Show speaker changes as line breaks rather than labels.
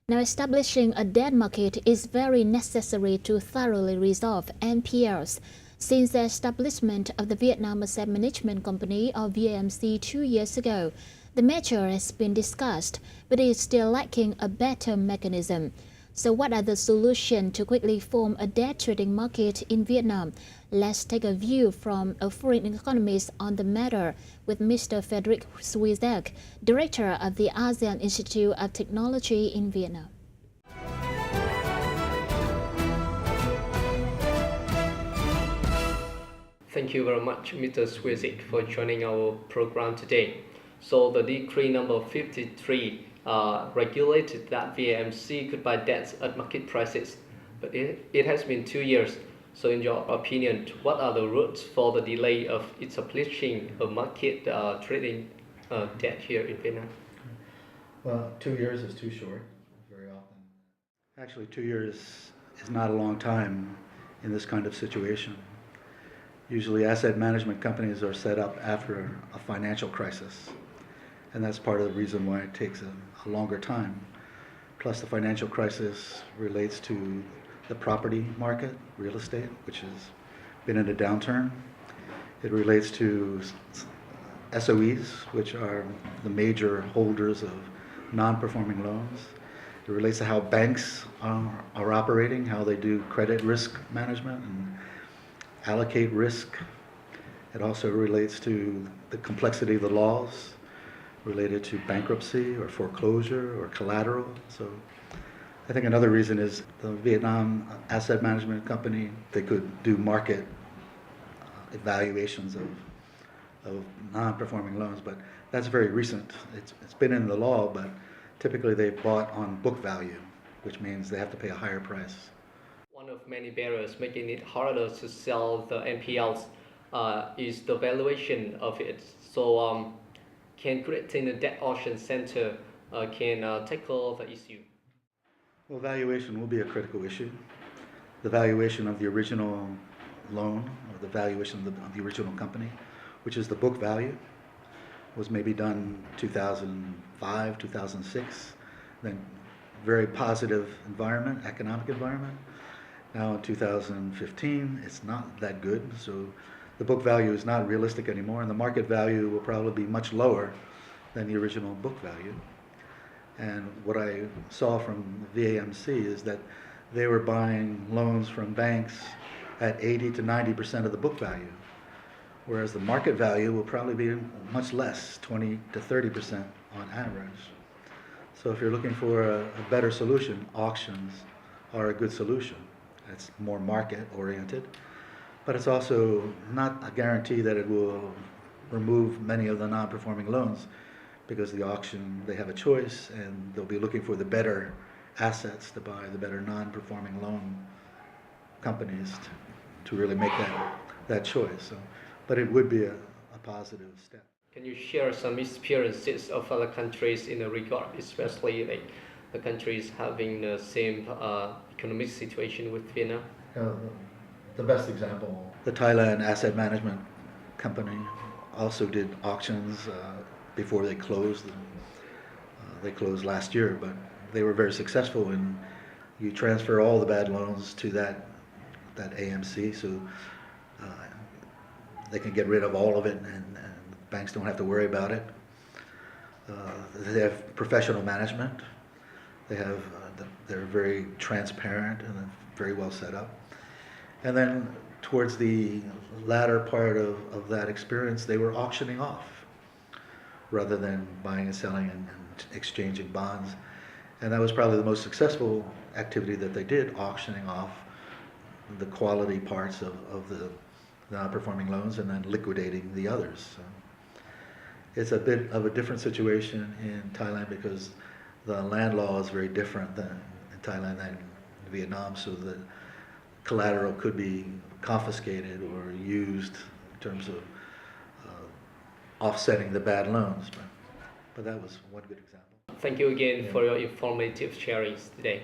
Now, establishing a debt market is very necessary to thoroughly resolve NPLs. Since the establishment of the Vietnam Asset Management Company, or VAMC, 2 years ago, the measure has been discussed, but is still lacking a better mechanism. So what are the solutions to quickly form a debt trading market in Vietnam? Let's take a view from a foreign economist on the matter with Mr. Fredric Swierczek, Director of the ASEAN Institute of Technology in Vietnam.
Thank you very much, Mr. Swierczek, for joining our program today. So the decree number 53 regulated that VAMC could buy debts at market prices, but it has been 2 years. So in your opinion, what are the roots for the delay of establishing a market trading debt here in Vietnam?
Well, 2 years is too short, very often. Actually, 2 years is not a long time in this kind of situation. Usually asset management companies are set up after a financial crisis, and that's part of the reason why it takes a longer time. Plus the financial crisis relates to the property market, real estate, which has been in a downturn. It relates to SOEs, which are the major holders of non-performing loans. It relates to how banks are operating, how they do credit risk management and allocate risk. It also relates to the complexity of the laws related to bankruptcy or foreclosure or collateral. So I think another reason is the Vietnam Asset Management Company, they could do market evaluations of non-performing loans, but that's very recent. It's been in the law, but typically they bought on book value, which means they have to pay a higher price.
One of many barriers making it harder to sell the NPLs is the valuation of it. So can creating a debt auction center can tackle the issue?
Well, valuation will be a critical issue. The valuation of the original loan, or the valuation of the original company, which is the book value, was maybe done 2005, 2006. Then very positive environment, economic environment. Now in 2015, it's not that good, so the book value is not realistic anymore, and the market value will probably be much lower than the original book value. And what I saw from VAMC is that they were buying loans from banks at 80 to 90% of the book value, whereas the market value will probably be much less, 20 to 30% on average. So if you're looking for a better solution, auctions are a good solution. It's more market-oriented, but it's also not a guarantee that it will remove many of the non-performing loans, because the auction, they have a choice and they'll be looking for the better assets to buy, the better non-performing loan companies to really make that choice. So, but it would be a positive step.
Can you share some experiences of other countries in the regard, especially like the countries having the same economic situation with Vietnam?
The best example, the Thailand Asset Management Company also did auctions before they closed. They closed last year, but they were very successful. And you transfer all the bad loans to that AMC, so they can get rid of all of it, and banks don't have to worry about it. They have professional management. They're very transparent and very well set up. And then towards the latter part of that experience, they were auctioning off rather than buying and selling and exchanging bonds. And that was probably the most successful activity that they did, auctioning off the quality parts of the non-performing loans and then liquidating the others. So it's a bit of a different situation in Thailand because the land law is very different than in Thailand than in Vietnam, so the collateral could be confiscated or used in terms of offsetting the bad loans. But that was one good example.
Thank you again for your informative sharings today.